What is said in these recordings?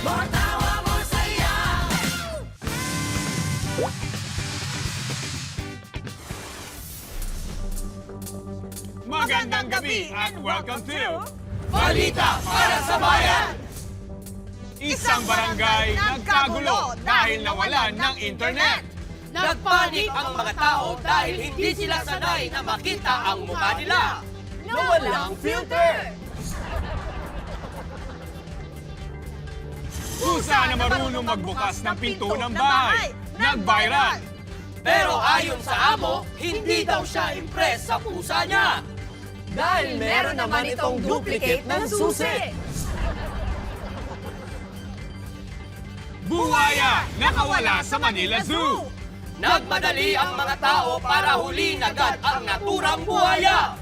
Mga tawa mo saya. Magandang gabi at welcome to Balita para sa bayan. Isang barangay nagkagulo dahil nawalan ng internet. Nagpanik ang mga tao dahil hindi sila sanay na makita ang mukha nila. Na walang filter. Kusa na marunong magbukas ng pinto ng bahay. Nag-viral. Pero ayon sa amo, hindi daw siya impress sa pusa niya. Dahil meron naman itong duplicate ng susi. Buwaya nakawala sa Manila Zoo. Nagmadali ang mga tao para huliin agad ang naturang buhaya.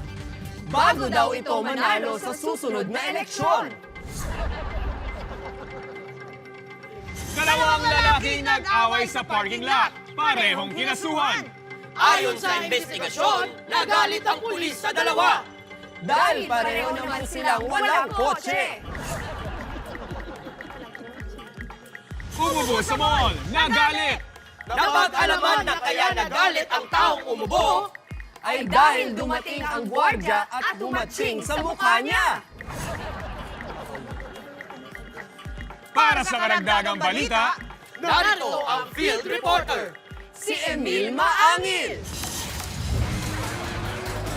Bago daw ito manalo sa susunod na eleksyon. Dalawang lalaking nag-away sa parking lot. Parehong kinasuhan. Ayon sa investigasyon, nagalit ang pulis sa dalawa. Dahil pareho naman silang walang kotse. Umubo sa mall. Nagalit. Napag-alaman na kaya nagalit ang taong umubo ay dahil dumating ang gwardya at dumating sa mukha niya. Para sa karagdagang balita, Narito ang field reporter, si Emil Maangil.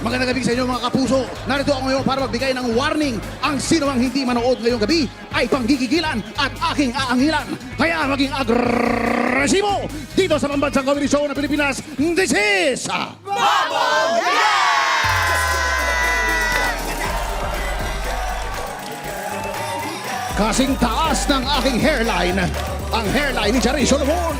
Magandang gabi sa inyo mga kapuso. Narito ako ngayon para magbigay ng warning. Ang sino ang hindi manood ngayong gabi ay panggigigilan at aking aangilan. Kaya maging agresibo dito sa pambansang comedy show ng Pilipinas. This is... Bubble Kasing taas ng aking hairline. Ang hairline ni Charis Solomon.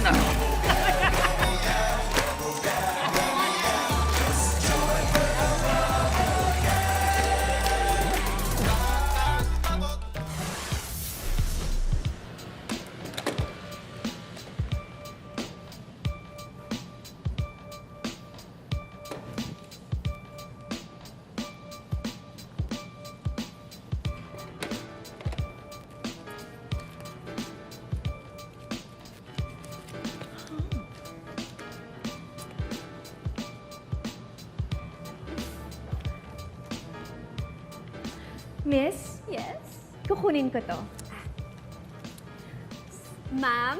Miss? Yes. Kukunin ko to. Ma'am,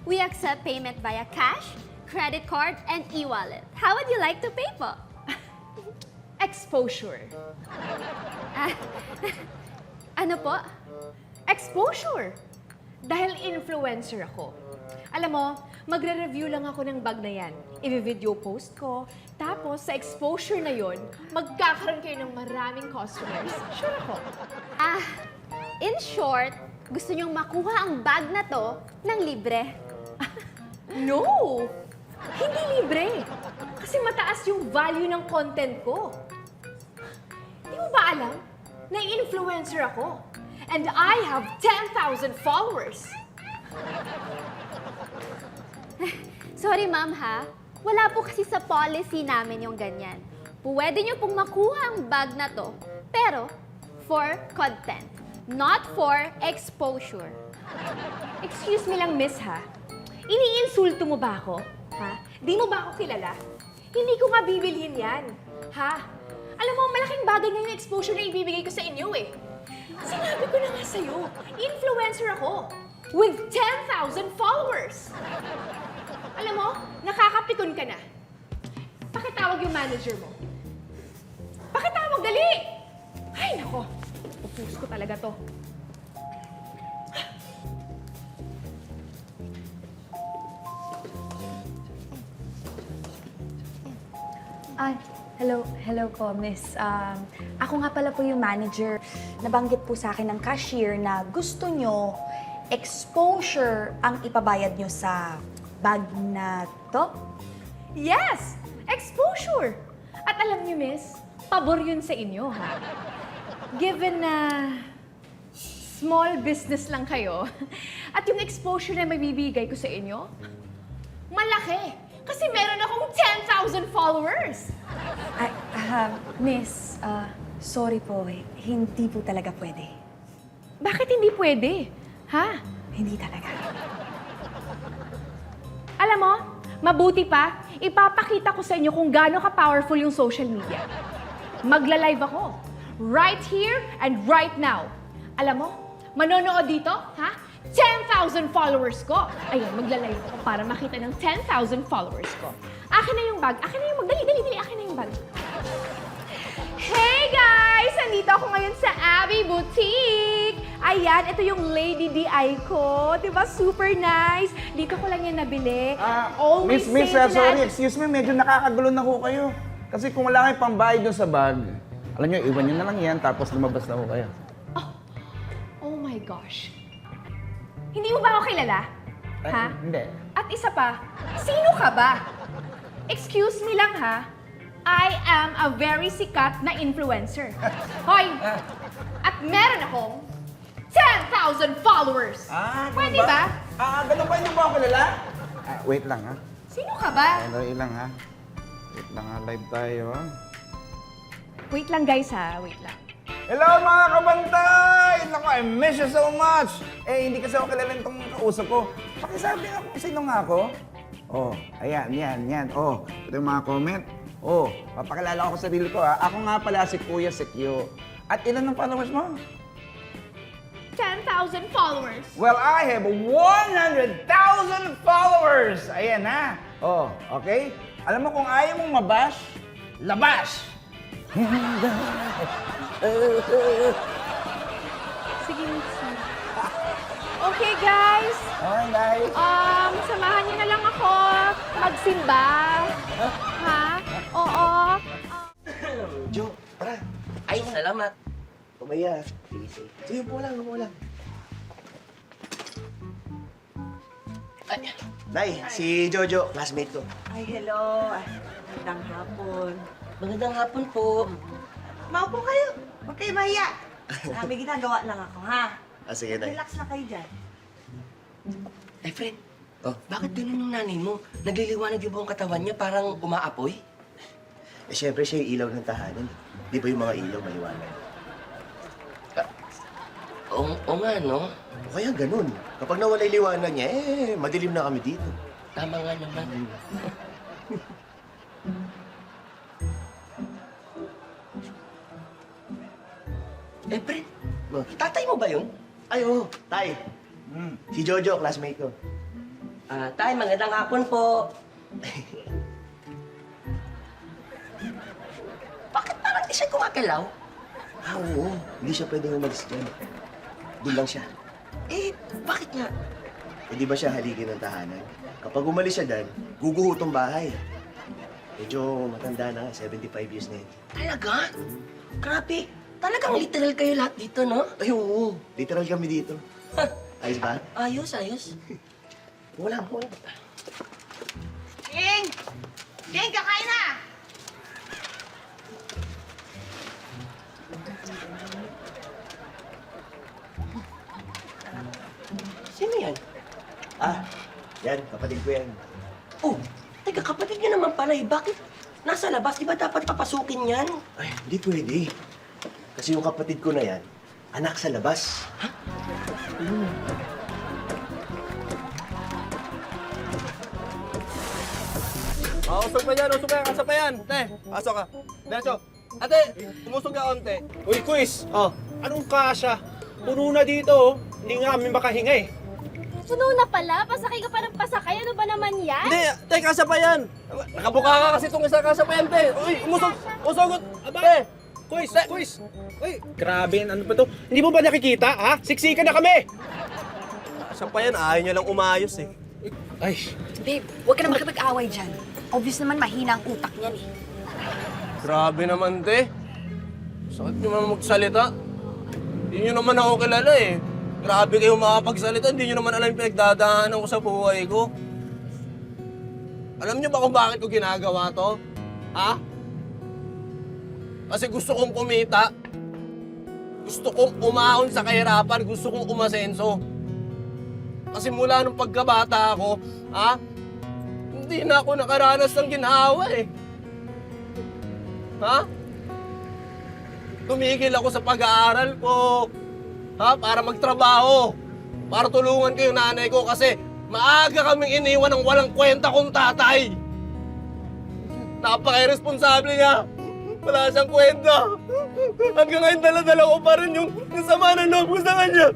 we accept payment via cash, credit card, and e-wallet. How would you like to pay po? Exposure. Ah, ano po? Exposure! Dahil influencer ako. Alam mo, magre-review lang ako ng bag na yan. I-video post ko. Tapos, sa exposure na yon, magkakaroon kayo ng maraming customers. Sure ako. In short, gusto niyong makuha ang bag na to ng libre. No! Hindi libre. Kasi mataas yung value ng content ko. Di mo ba alam na influencer ako? And I have 10,000 followers. Sorry ma'am ha, wala po kasi sa policy namin yung ganyan. Pwede niyo pong makuha ang bag na to, pero for content, not for exposure. Excuse me lang, miss, ha? Iniinsulto mo ba ako? Ha? Di mo ba ako kilala? Hindi ko nga bibilhin yan. Ha? Alam mo, malaking bagay na yung exposure na ibibigay ko sa inyo eh. Sinabi ko na nga sa'yo, influencer ako with 10,000 followers. Alam mo, nakakapikon ka na. Pakitawag yung manager mo. Pakitawag, dali! Ay, nako. Upus ko talaga to. Hello po, miss. Ako nga pala po yung manager. Nabanggit po sa akin ng cashier na gusto nyo exposure ang ipabayad nyo sa bag na to? Yes! Exposure! At alam niyo, miss, pabor yun sa inyo, ha? Given na small business lang kayo, at yung exposure na mabibigay ko sa inyo, malaki! Kasi meron akong 10,000 followers! Ay, miss, sorry po, hindi po talaga pwede. Bakit hindi pwede? Ha? Hindi talaga. Alam mo, mabuti pa, ipapakita ko sa inyo kung gaano ka-powerful yung social media. Magla-live ako. Right here and right now. Alam mo, manonood dito, ha? 10,000 followers ko. Ayun, magla-live ako para makita ng 10,000 followers ko. Akin na yung bag. Akin na yung bag. Dali, dali, dali. Akin na yung bag. Hey guys! Nandito ako ngayon sa Abby Boutique. Ayan, ito yung Lady DI ko. Diba? Super nice. Dito ko lang yan nabili. Always Miss, sale sorry, sila. excuse me, medyo nakakagulo na ho kayo. Kasi kung wala kayong pambayad dun sa bag, alam nyo, iwan nyo na lang yan, tapos lumabas na ho kayo. Oh my gosh. Hindi mo ba ako kilala? Ay, Ha? hindi. At isa pa, sino ka ba? Excuse me lang ha. I am a very sikat na influencer. Hoy! At meron akong 10,000 followers! Pwede ba? Ganun ba? Hindi ba ako kilala? Wait lang ha. Sino ka ba? Wait lang ha. Wait lang ha, live tayo ha. Wait lang guys ha, wait lang. Hello mga kabantay! Naku, I miss you so much! Hindi kasi ako kilala itong kausap ko. Pakisabi nga kung sino nga ako. Oh, ayan, yan. Oh, ito yung mga comment. Oh, papakilala ko sa sarili ko ha. Ako nga pala si Kuya Sekyo. At ilan ang followers mo? 10,000 followers! Well, I have 100,000 followers! Ayan ha. Oh, okay? Alam mo kung ayaw mong mabash, labash! Sige, Mitzi. Okay guys, Okay, guys. samahan niyo na lang ako magsimba. Ha? Oo. Jo, tara. Ay, salamat. Tumaya. Sige, upo lang. Ay, Nay, si Jojo, classmate ko. Ay, hello. Magandang hapon. Magandang hapon po. Maupo kayo. Huwag kayo mahiya. May ginagawa lang ako, ha? Sige, Nay. Relax na kayo dyan. Eh, friend. Bakit ganun yung nanay mo? Nagliliwanag yung buong katawan niya, parang umaapoy? Eh, syempre siya yung ilaw ng tahanan. Di ba yung mga ilaw maliwanag? Oo nga, no? O kaya ganun. Kapag nawala yung liwanag niya, madilim na kami dito. Tama nga naman. Eh, friend. Tatay mo ba yun? Ay, oo, Tay. Si Jojo, classmate ko. Tay, magandang hapon po. Bakit parang di siya kumakalaw? Oo. Hindi siya pwedeng umalis dyan. Doon lang siya. Eh, bakit nga? Eh, di ba siya haligin ng tahanan? Kapag umalis siya dyan, guguho tong bahay. Medyo matanda na, 75 years na yun. Talaga? Grabe. Talagang literal kayo lahat dito, no? Ay, oo. Literal kami dito. Ayos ba? Ayos. Wala. King! King, kakain na! Sino yan? Yan, kapatid ko yan. Oh, teka, kapatid niyo naman pala eh. Bakit nasa labas? Di ba dapat papasukin yan? Ay, hindi pwede. Kasi yung kapatid ko na yan, anak sa labas. Usog pa yan, kasa pa yan. Te, pasok ka. Diretso. Ate, umusog ka onte. Uy, quiz! Oh, Anong kasya? Puno na dito, oh. Hindi nga kami makahinga eh. Puno na pala? Pasakay ka pa ng pasakay? Ano ba naman yan? hindi, te, kasa pa yan. Nakabuka ka kasi itong isa kasa pa yan, te. Uy, umusog. Te, Quiz! Uy, grabe, ano ba to? Hindi mo ba nakikita, ha? Siksikan na kami! kasa pa yan, ayaw niya lang umayos eh. Ay, Babe, huwag ka na makipag-away dyan. Obvious naman mahina ang utak niyan eh. Grabe naman, te. Sakit niyo naman magsalita. Hindi niyo naman ako kilala eh. Grabe kayo makapagsalita, hindi niyo naman alam yung pinagdadaanan ko sa buhay ko. Alam niyo ba kung bakit ko ginagawa to? Ha? Kasi gusto kong kumita. Gusto kong umahon sa kahirapan. Gusto kong umasenso. Kasi mula nung pagkabata ako, hindi na ako nakaranas ng ginhawa eh. Ha? Tumigil ako sa pag-aaral ko. Para magtrabaho. para tulungan ko yung nanay ko kasi maaga kaming iniwan ng walang kwenta kong tatay. Napaka-irresponsable niya. Wala siyang kwenta. Hanggang ngayon dala-dala ko pa rin yung sama ng loob ko sa kanya.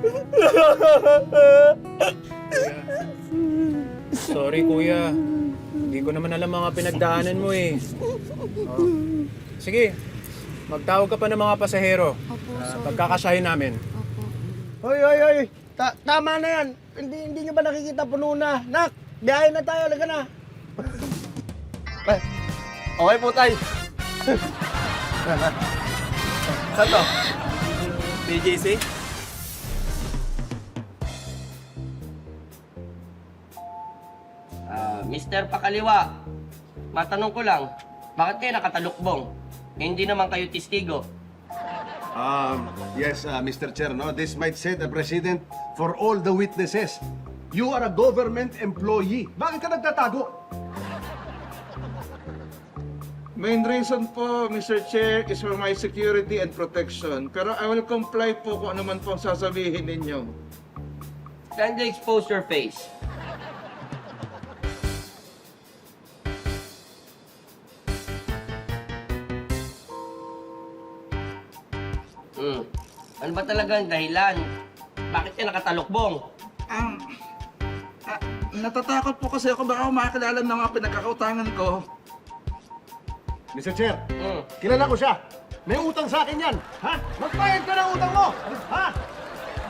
Sorry, kuya. Hindi ko naman alam mga pinagdaanan mo eh. Oh. Sige, magtawag ka pa ng mga pasahero. Pagkakasahin namin. Hoy! Tama na yan. Hindi nyo ba nakikita puno na? Nak, biyahe na tayo. Laga na. Ay, okay po, tay. Saan to? BJC? Mr. Pakaliwa, matanong ko lang, bakit kayo nakatalukbong? Hindi naman kayo testigo. Yes, Mr. Chair, no? This might set a precedent for all the witnesses. You are a government employee. Bakit ka nagtatago? Main reason po, Mr. Chair, is for my security and protection. Pero I will comply po kung ano man po ang sasabihin ninyo. Kindly expose your face. Ano ba talaga ang dahilan? Bakit kayo nakatalukbong? Natatakot po kasi ako baka makakilala ng mga pinagkakautangan ko. Mr. Chair, kilala ko siya. May utang sa akin yan. Ha? Magbayad ka ng utang mo. Ha?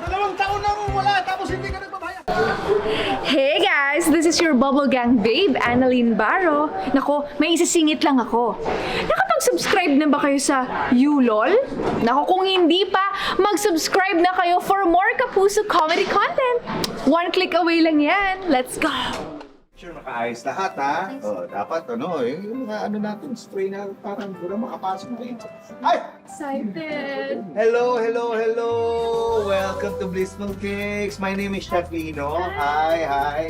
2 taon nang wala tapos hindi ka nagbabayad. Hey guys! This is your Bubble Gang babe, Annalyn Barro. Nako, may isisingit lang ako. Nakapag-subscribe na ba kayo sa YouLol? Nako, kung hindi pa, mag-subscribe na kayo for more Kapuso comedy content. 1 click away lang yan. Let's go! Sure, makaayos lahat, ha? Oh, dapat, yung mga natin, spray na parang gula makapasok dito. Ay! Excited! Hello! Welcome to Blissful Cakes. My name is Chef Lino. Hi,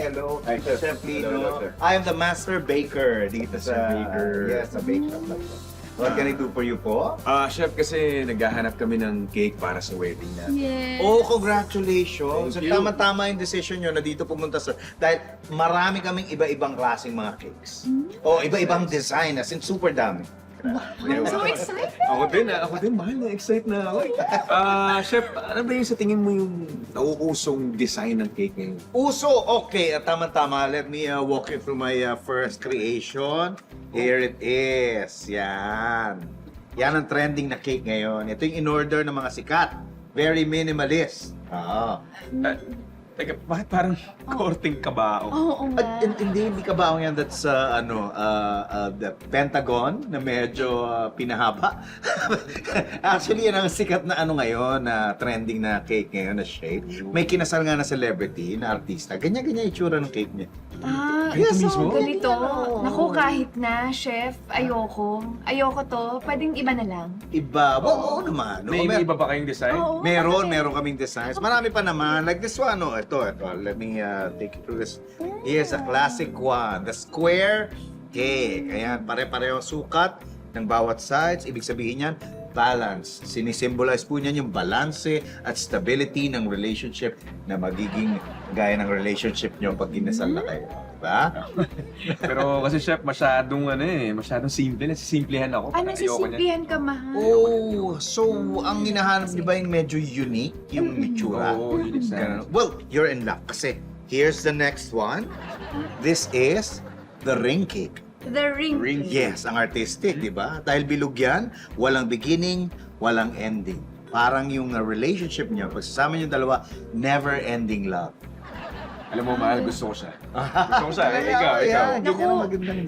hello. Hi, Chef Lino. I am the master baker dito sa... Yes, sa bake shop. What can I do for you po? Chef, kasi naghahanap kami ng cake para sa wedding na. Oh, congratulations! So, tama-tama yung decision nyo na dito pumunta sa... Dahil marami kaming iba-ibang klaseng mga cakes. O, iba-ibang design, as in super dami. I'm so excited! Ako din, mahal na, excite na ako. Chef, ano ba yung sa tingin mo yung nauusong design ng cake ngayon? Uso, okay. Tama-tama. Let me walk you through my first creation. Here it is. Yan. Yan ang trending na cake ngayon. Ito yung in-order ng mga sikat. Very minimalist. Teka, bakit parang korting kabao? Oo nga. Hindi kabaong yan. That's the Pentagon na medyo pinahaba. Actually, yan ang sikat na ngayon, na trending na cake ngayon na shape. May kinasal nga na celebrity, na artista. Ganyan-ganyan itsura ng cake niya. Ito mismo? Ganito. Naku, kahit na, chef, ayoko. Ayoko to. Pwedeng iba na lang. Iba? Oo naman. May iba pa kayong design? Oo. Meron kaming designs. Marami pa naman. Like this one, ito. Let me take you through this. Here's a classic one. The square cake. Ayan, pare-pareho sukat ng bawat sides. Ibig sabihin yan, balance. Sinisimbolize po niyan yung balanse at stability ng relationship na magiging gaya ng relationship nyo pag kinasal na kayo. Diba? Pero kasi chef, masyadong simple. Nasisimplehan ako. Ah, nasisimplihan ka, mahal. Oh, so ang hinahanap niyo ba yung medyo unique yung itsura? Oo, unique sana. Ganun. Well, you're in luck kasi here's the next one. This is the ring cake. The ring. Yes, ang artistic, di ba? Dahil bilog yan, walang beginning, walang ending. Parang yung relationship niyo, pagsasama niyo dalawa, never-ending love. Alam mo, mahal, gusto ko siya. Gusto ko siya. Ikaw. Naku,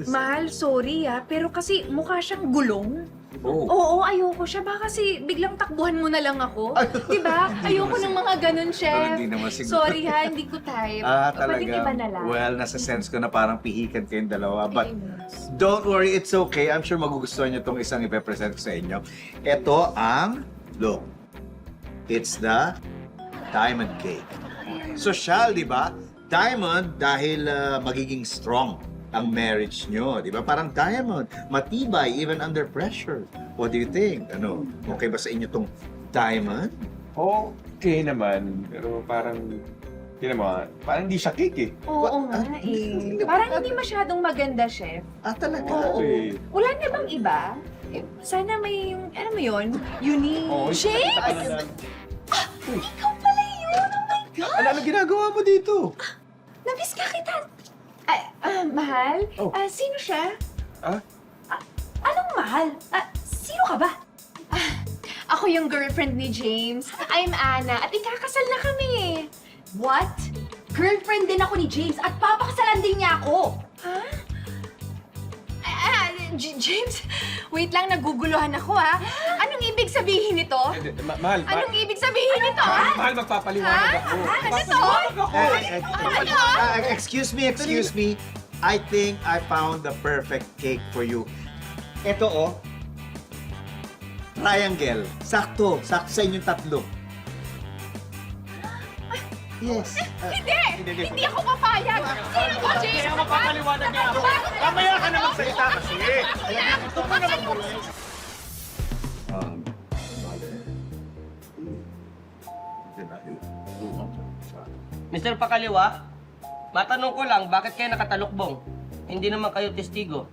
mahal, sorry pero kasi mukha siyang gulong. Oh. Oo, ayoko siya. Baka kasi biglang takbuhan mo na lang ako. Diba? Ayoko ng mga ganun, chef. Hindi naman siguro. Sorry hindi ko type. Talaga. Pwedeng iba na lang. Well, nasa sense ko na parang pihikan kayong dalawa. But don't worry, it's okay. I'm sure magugustuhan nyo itong isang ipepresent ko sa inyo. Ito ang, look, it's the diamond cake. Social, di ba? Diamond dahil magiging strong ang marriage nyo, di ba? Parang diamond, matibay even under pressure. What do you think? Okay ba sa inyo tong diamond? Okay naman, pero parang Tingnan mo, parang hindi siya cake eh. Oo nga eh. Parang hindi masyadong maganda, chef. Talaga? Oo. Wala na bang iba? Sana may yung, ano mo yun? Unique. James! Ikaw pala yun! Oh my God! Ano ginagawa mo dito? Nabis ka kita! Mahal? Sino siya? Anong mahal? Sino ka ba? Ako yung girlfriend ni James. I'm Anna at ikakasal na kami. What? Girlfriend din ako ni James at papakasalan din niya ako. Ha? James, wait lang, naguguluhan ako ha. Anong ibig sabihin nito? Mahal, Anong ibig sabihin nito ha? mahal, magpapaliwanag ako. Ano to? Excuse me. I think I found the perfect cake for you. Ito oh. Triangle. Sakto sa inyong tatlo. Yes. Hindi ako papayag. Sino ba, James? Kaya mapapaliwanag niya ako. Mamaya ka na magsalita kasi. Mr. Pakaliwa, matanong ko lang, bakit kayo nakatalukbong? Hindi naman kayo testigo.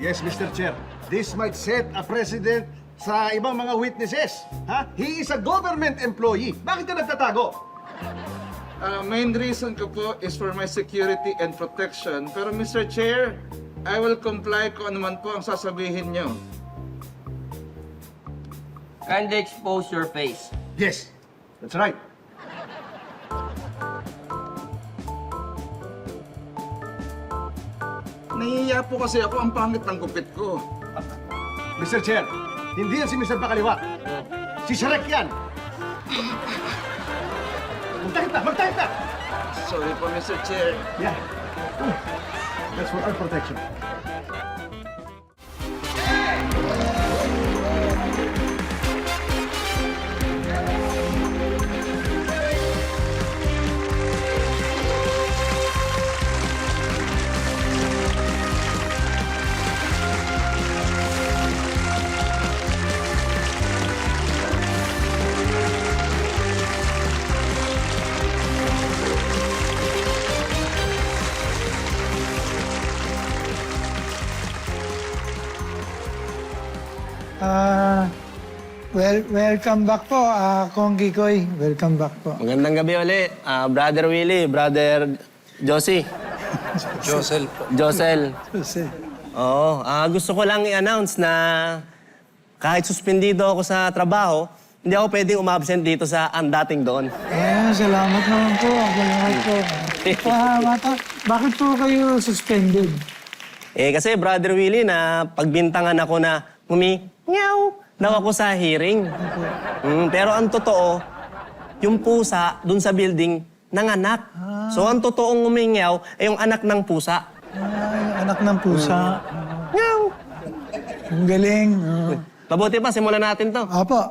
Yes, Mr. Chair. This might set a precedent sa ibang mga witnesses. Ha? He is a government employee. Bakit ka nagtatago? Main reason ko po is for my security and protection. Pero Mr. Chair, I will comply kung ano man po ang sasabihin nyo. Kindly expose your face. Yes, that's right. Nahihiya po kasi ako, ang pangit ng gupit ko. Mr. Chair, hindi yan si Mr. Pakaliwa. Si Shrek yan. Magtakip na! Sorry po, Mr. Chair. Yeah. That's for our protection. Welcome back po, Kong Kikoy. Welcome back po. Magandang gabi ulit. Brother Willie, Brother Josie. Josel po. Josel. Jose. Oo, gusto ko lang i-announce na kahit suspendido ako sa trabaho, hindi ako pwedeng umabsent dito sa dating doon. Salamat naman po. Salamat po. Bakit po kayo suspended? Kasi Brother Willie, na pagbintangan ako na nyaw daw ako sa hearing. Pero ang totoo, yung pusa dun sa building nanganak. So ang totoong umingyaw ay yung anak ng pusa. Yung anak ng pusa. Nyaw! Ang galing. Mabuti pa, simulan natin to. Apo.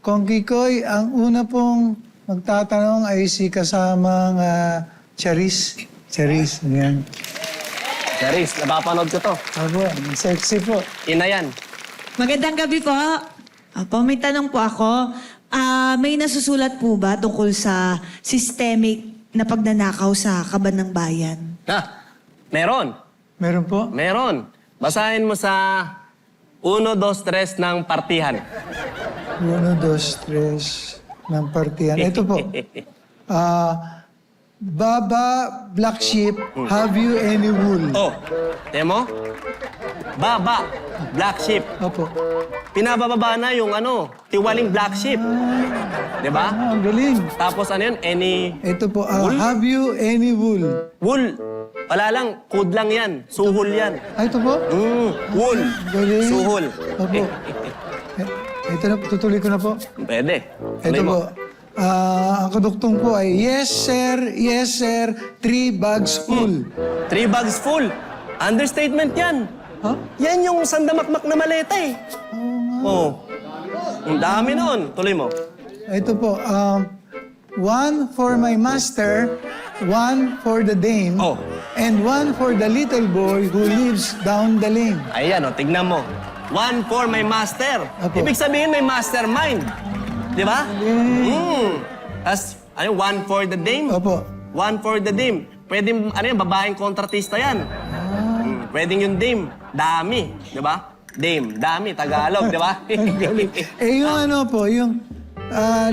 Kong Kikoy, ang una pong magtatanong ay si kasamang Charis. Charis, yan. Charis, napapanood ko to. Apo, sexy po. Ina yan. Magandang gabi po. Opo, may tanong po ako. May nasusulat po ba tungkol sa systemic na pagnanakaw sa kaban ng bayan? Meron. Meron po? Meron. Basahin mo sa 1, 2, 3 ng partihan. 1, 2, 3 ng partihan. Ito po. Baba, black sheep, have you any wool? Oh, temo? Baba, black sheep. Opo. Pinabababa na yung tiwaling black sheep. Di ba? Ang galing. Tapos ano yun? Any... Ito po, have you any wool? Wool. Wala lang, kud lang yan. Suhol yan. Ito po? Wool. Galing. Suhol. Opo. Ito na, tutuloy ko na po. Pwede. Ito po. Ang kaduktong po ay, yes sir, 3 bags full. 3 bags full. Understatement yan. Huh? Yan yung sandamakmak na maleta eh. Oo. Ang dami noon. Tuloy mo. Ito po, 1 for my master, 1 for the dame, and 1 for the little boy who lives down the lane. Ayan, tignan mo. 1 for my master. Apo. Ibig sabihin may mastermind. Di ba? Tapos Ano, one for the dame? Opo. One for the dame. Pwedeng, ano yan, babaeng kontratista yan. Pwedeng yung dame. Dami, di ba? Dame, dami, Tagalog, di ba? Ang galing. Yung ano po, yung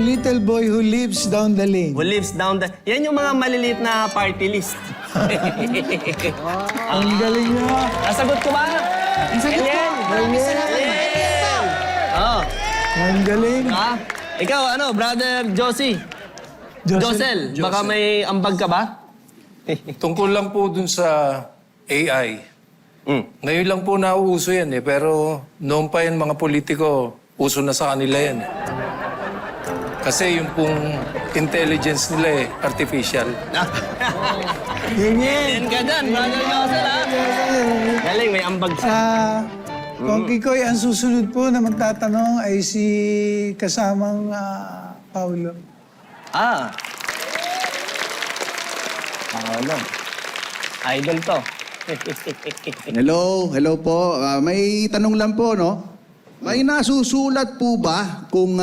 little boy who lives down the lane. Who lives down the... Yan yung mga maliliit na party list. Ang galing nyo. Nasagot ko ba? Nasagot ko. Oh. Ang galing. Ah, ikaw, ano, brother Josie? Josel, baka may ambag ka ba? Tungkol lang po dun sa AI. Ngayon lang po nauuso yan eh, pero noon pa yan mga politiko, uso na sa kanila yan eh. Kasi yung pong intelligence nila eh, artificial. Yan ka dyan, brother Josel, ha? Galing, may ambag siya. Kung Kikoy, ang susunod po na magtatanong ay si kasamang Paulo. Ah. Ano? Idol to. Hello po. May tanong lang po, no? May nasusulat po ba kung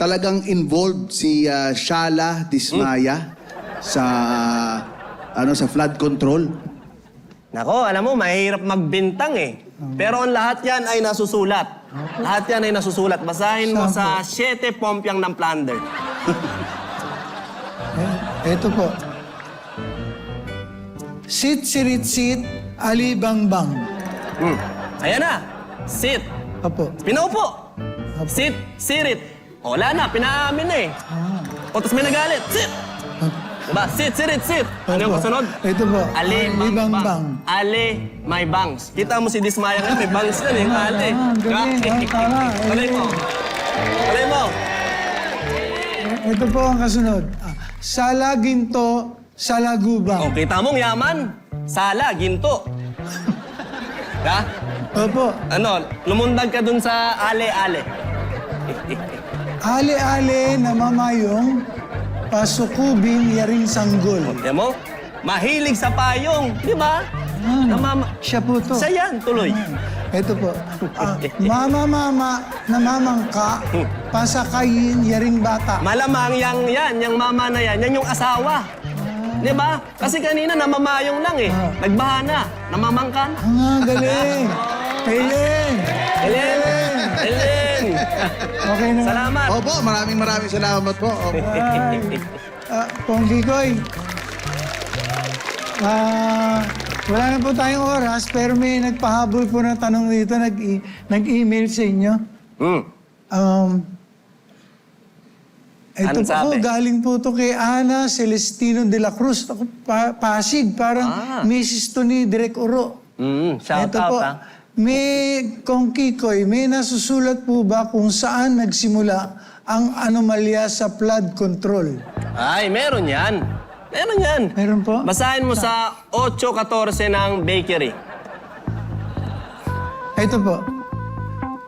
talagang involved si Shala Dismaya sa sa flood control? Nako, alam mo, mahirap magbintang eh. Pero ang lahat yan ay nasusulat. Lahat yan ay nasusulat. Basahin mo sa 7 Pompyang ng Plunder. Ito po. Sit, sirit, sit, alibangbang. Ayan na. Sit. Opo. Pinaupo. Sit, sirit. O, wala na, pinaamin na eh. O, tapos may nagalit. Sit. Diba? Sit, sirit, sit. Ano yung kasunod? Ito po. Alibangbang. Ali, may bangs. Kita mo si Dismaya ngayon, may bangs yan eh. Ali. Galing. Tama. Tuloy mo. Tuloy mo. Ito po ang kasunod. Sala, ginto, salagubang. O, kita mong yaman. Sala, ginto. Ha? Opo. Ano, lumundag ka dun sa ale-ale. Ale-ale na mamayong, pasukubin yaring sanggol. Tiyan mo? Mahilig sa payong. Di ba? Siya po to. Siya yan, tuloy. Ito po. Mama-mama na mamangka, pasakayin yaring bata. Malamang yung mama na yan yung asawa. Di ba? Kasi kanina namamayong lang eh. Nagbahana, namamangkan. Galing. Helen. Okay na. Salamat. Opo, maraming salamat po. Opo. Ponggikoy. Wala na po tayong oras, pero may nagpahabol po ng tanong dito, nag-email sa inyo. Ito Anong po, sabi? galing po to kay Ana Celestino de la Cruz. Ako, Pasig, parang Mrs. to ni Direk Uro. Shout Ito out, po, ha? may Kong Kikoy, may nasusulat po ba kung saan nagsimula ang anomalya sa flood control? Ay, meron yan. Meron yan. Meron po? Basahin mo sa 8:14 ng bakery. Ito po.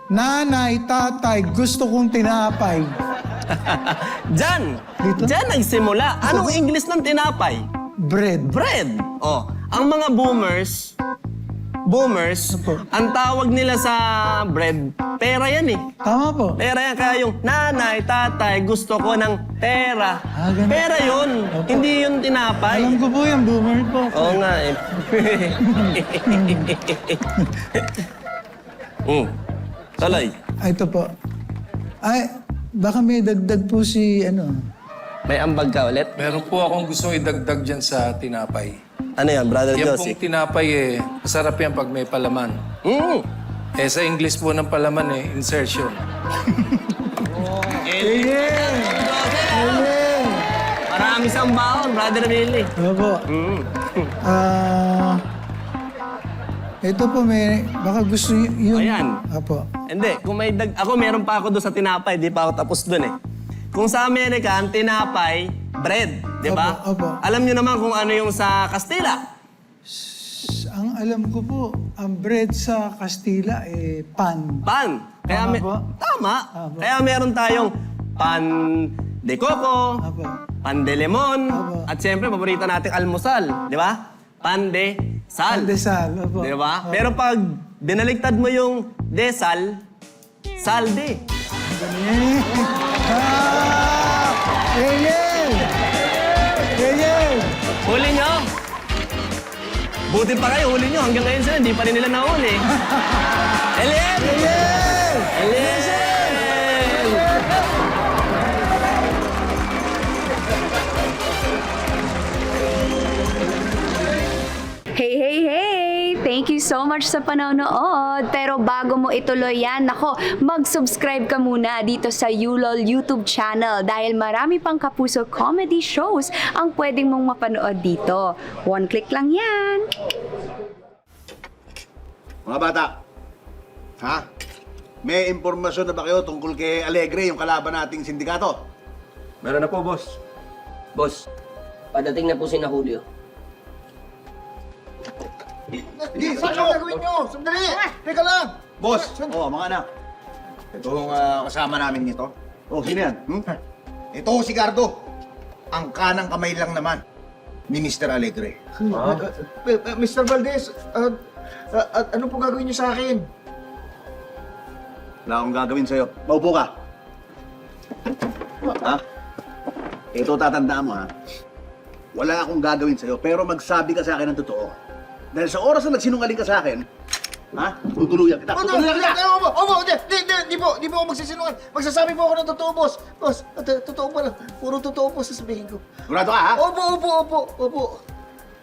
Nanay, tatay, gusto kong tinapay. Diyan. Dito? Diyan nagsimula. Anong English ng tinapay? Bread. Bread. Oh, ang mga boomers, ang tawag nila sa bread, pera yan eh. Tama po. Pera yan. Kaya yung nanay, tatay, gusto ko ng pera. Ganun. Pera yun. Hindi yun tinapay. Alam ko po yung boomer po. Oo nga eh. Tuloy. Ito po. Ay, baka may dagdag po si May ambag ka ulit? Meron po akong gustong idagdag dyan sa tinapay. Ano yan, Brother Yan Josie? pong tinapay eh, masarap yan pag may palaman. Eh sa English po ng palaman eh, insertion. Marami siyang baon, Brother Billy. Opo. Ito po may, baka gusto yung... Ayan. Opo. Hindi, kung may ako meron pa ako doon sa tinapay, di pa ako tapos doon eh. Kung sa Amerika, ang tinapay, bread, di ba? Opo, opo. Alam niyo naman kung ano yung sa Kastila. Ang alam ko po, ang bread sa Kastila pan. Pan. Kaya Tama po? Tama. Opo. Kaya meron tayong pan de coco, Opo. pan de lemon, Opo. at siyempre, paborito nating almusal, di ba? Pan de sal. Pandesal. Opo. Di ba? Pero pag binaligtad mo yung desal, salde. Helen! Huli nyo! Buti pa kayo, huli nyo. Hanggang ngayon sila, hindi pa rin nila nahuli. Eliel! Eliel! Hey, hey, hey! Thank you so much sa panonood. Pero bago mo ituloy yan, nako, mag-subscribe ka muna dito sa Yulol YouTube channel dahil marami pang Kapuso comedy shows ang pwedeng mong mapanood dito. One click lang yan. Mga bata, ha? May impormasyon na ba kayo tungkol kay Alegre, yung kalaban nating sindikato? Meron na po, boss. Boss, padating na po si Julio. Hindi, saan ang gagawin nyo? Sandali! Teka lang! Boss! Mga anak. Itong kasama namin nito. Sino yan? Ito si Gardo. Ang kanang kamay lang naman ni Mr. Alegre. Mr. Valdez, ano po gagawin niyo sa akin? Wala akong gagawin sa'yo. Maupo ka. Ha? Ito tatandaan mo, ha? Wala akong gagawin sa'yo, pero magsabi ka sa akin ng totoo. Dahil sa oras na nagsinungaling ka sa akin, ha? Tutuluyan kita. Tutuluyan kita! Di po ako magsisinungan. Magsasabi po ako ng totoo, boss. Boss, totoo pa lang. Puro totoo po sasabihin ko. Sigurado ka, ha? Opo.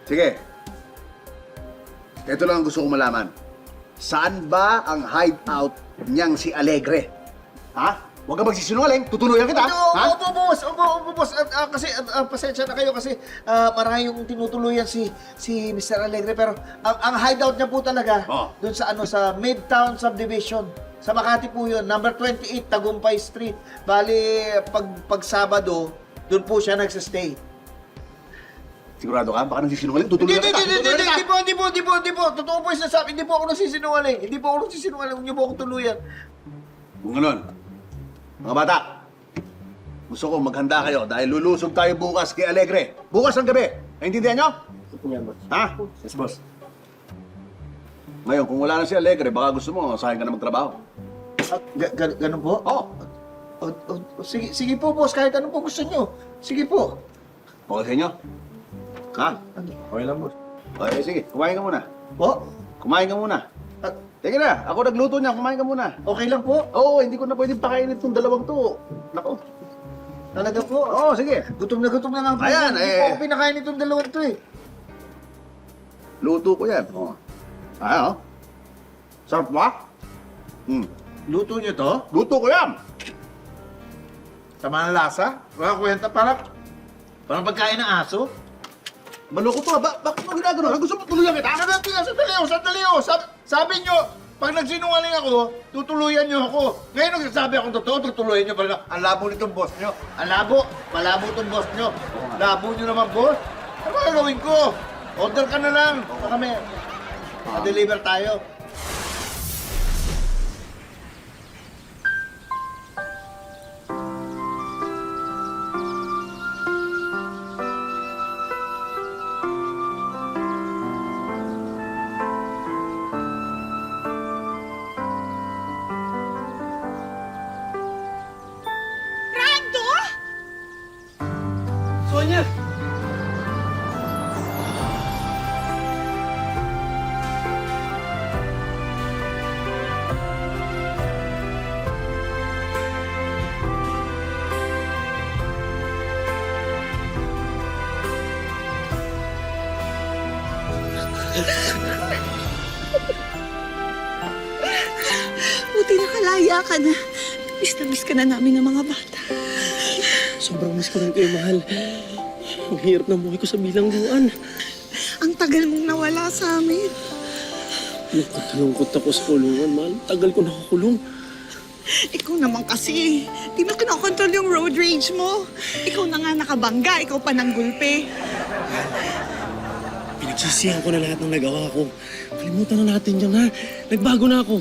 Sige. Ito lang ang gusto kong malaman. Saan ba ang hideout niyang si Alegre? Ha? Huwag ka magsisinungaling. Tutuluyan kita, ha? Opo, boss. Kasi, pasensya na kayo kasi marami yung tinutuluyan si Mr. Alegre. Pero ang hideout niya po talaga, dun sa sa Midtown Subdivision. Sa Makati po yun, number 28, Tagumpay Street. Bali, pag Sabado, dun po siya nagsistay. Sigurado ka? Baka nagsisinungaling. Tutuluyan kita. Hindi po. Totoo po yung sinasabi. Hindi po ako nagsisinungaling. Huwag niyo po ako tuluyan. Kung ganun, mga bata, gusto ko maghanda kayo dahil lulusog tayo bukas kay Alegre. Bukas ang gabi. Naintindihan nyo? Ha? Yes, boss. Ngayon, kung wala na si Alegre, baka gusto mo, sayang ka na magtrabaho. Ganun po? Oo. Sige po, boss. Kahit ano po gusto niyo. Sige po. Okay sa inyo? Ha? Okay lang, boss. Okay, sige. Kumain ka muna. Po? Kumain ka muna. Teka na, ako nagluto niya. Kumain ka muna. Okay lang po? Oo, hindi ko na pwedeng pakainin itong dalawang to. Nako. Talaga po? Oo, sige. Gutom na nga po. Ayan, Hindi po ako pinakain itong dalawang to eh. Luto ko yan. Oo. Ayan, sarap ba? Luto niyo to? Luto ko yan. Tama ng lasa? Wala kwenta, parang pagkain ng aso? Maloko to, bakit mo ginagano? Gusto mo tuluyan kita? Sandali oh! Sabi niyo, pag nagsinungaling ako, tutuluyan niyo ako. Ngayon nagsasabi akong totoo, tutuluyan niyo pala. Ang labo nitong boss niyo. Ang labo? Malabo itong boss niyo. Labo niyo naman, boss. Ano gagawin ko? Order ka na lang. Kami. Ma-deliver tayo. Sonia! Buti nakalaya ka na. Miss na miss ka na namin ng mga bata. Sobrang miss ko rin kayo, mahal. Ang hirap ng buhay ko sa bilangguan. Ang tagal mong nawala sa amin. Lungkot ako sa kulungan, mahal. Tagal ko nakakulong. Ikaw naman kasi, di mo kinokontrol yung road rage mo. Ikaw na nga nakabangga, ikaw pa nang gulpe. Pinagsisihan ko na lahat ng nagawa ko. Kalimutan na natin yan, ha? Nagbago na ako.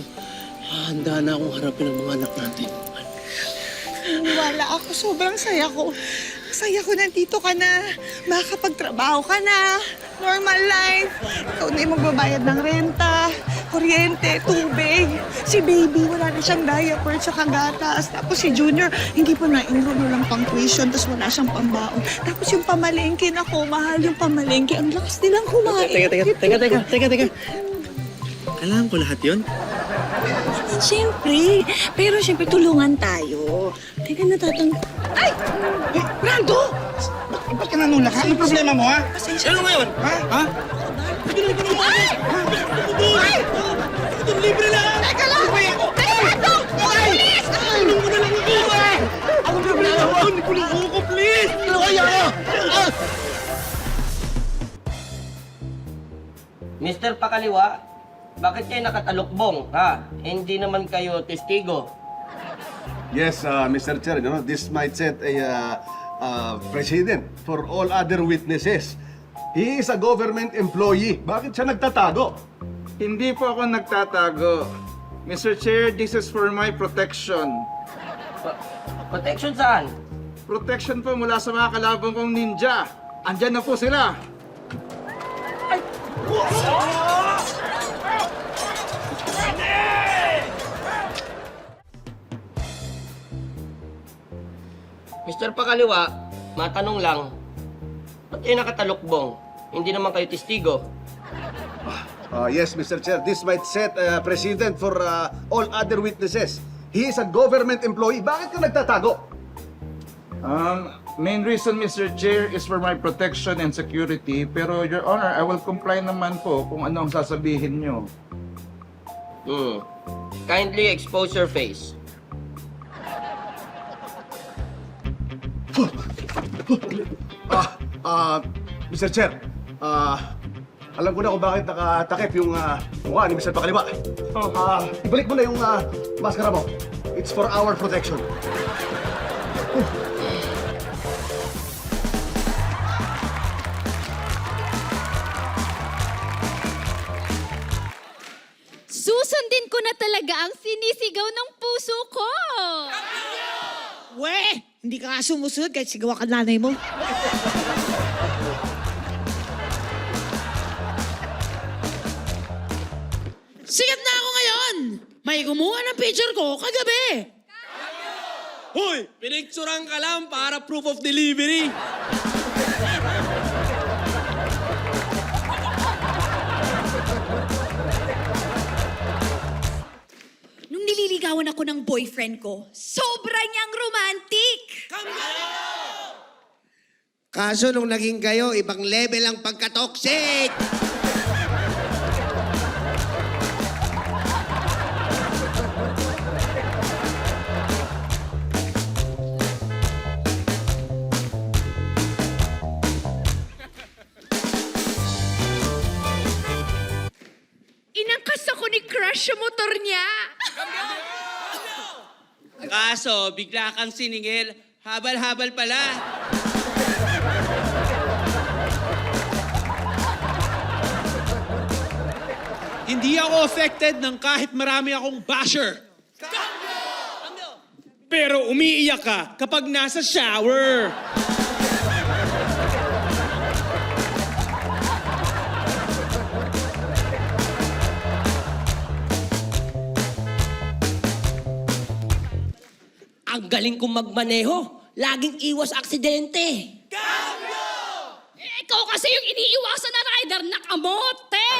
Handa na akong harapin ang mga anak natin. Wala ako, sobrang saya ko. Saya ko nandito ka na, makakapagtrabaho ka na, normal life. Ikaw na yung magbabayad ng renta, kuryente, tubig. Si baby, wala na siyang diaper tsaka gatas. Tapos si Junior, hindi pa na-enroll na lang pang tuition, tapos wala siyang pambaon. Tapos yung pamalengke, nako, mahal yung pamalengke. Ang lakas nilang kumain. Teka. Alam ko lahat yun. Siyempre. Pero siyempre, tulungan tayo. Teka, Ay! Brando! Ba't ka nanulak? Ano problema mo, ha? Ano ngayon? Ha? Ay! Libre lang! Teka lang! Brando! Please! Tulong mo na lang ako! Ako problema mo! Tulong ko, please! Ano kaya ako? Mr. Pakaliwa, bakit kayo nakatalukbong, ha? Hindi naman kayo testigo. Yes, Mr. Chair, you know, this might set a precedent for all other witnesses. He is a government employee. Bakit siya nagtatago? Hindi po ako nagtatago. Mr. Chair, this is for my protection. Protection saan? Protection po mula sa mga kalabang kong ninja. Andyan na po sila. Mr. Pakaliwa, matanong lang, ba't kayo nakatalukbong? Hindi naman kayo testigo. Yes, Mr. Chair, this might set a precedent for all other witnesses. He is a government employee. Bakit ka nagtatago? Main reason, Mr. Chair, is for my protection and security. Pero, Your Honor, I will comply naman po kung ano ang sasabihin nyo. Kindly expose your face. Mr. Chair, alam ko na kung bakit nakatakip yung mukha ni Mr. Pakaliwa. Ibalik mo na yung maskara mo. It's for our protection. Susundin ko na talaga ang sinisigaw ng puso ko. We! Hindi ka nga sumusunod kahit sigawa ka nanay mo. Sikat na ako ngayon! May kumuha ng picture ko kagabi! Hoy! Pinicturean ka lang para proof of delivery! Nung nililigawan ako ng boyfriend ko, sobra niyang romantic! Kaso nung naging kayo, ibang level ang pagka-toxic! Inangkas ako ni Crush sa motor niya. Kaso, bigla kang siningil. Habal-habal pala. Hindi ako affected ng kahit marami akong basher. Pero umiiyak ka kapag nasa shower. Ang galing kong magmaneho. Laging iwas aksidente. Ikaw kasi yung iniiwasan na rider na kamote.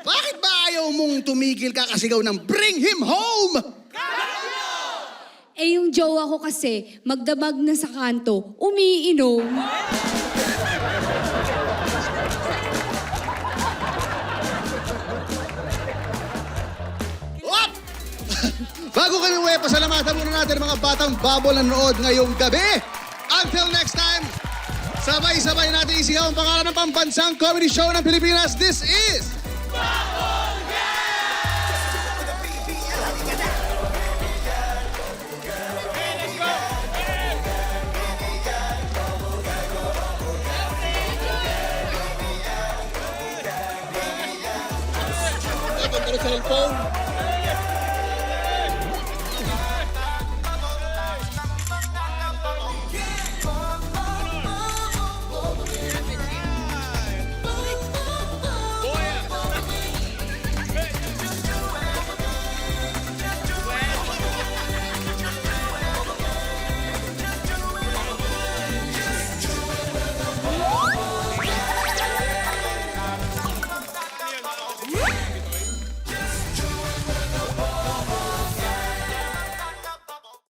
Bakit ba ayaw mong tumigil ka kasigaw ng bring him home? Eh yung jowa ko kasi, magdamag na sa kanto, umiinom. Up! Bago kami uwi, pasalamatan muna natin ang mga batang babol na nanood ngayong gabi. Until next time, sabay-sabay natin isigaw ang pangalan ng pambansang comedy show ng Pilipinas. This is... Cellphone.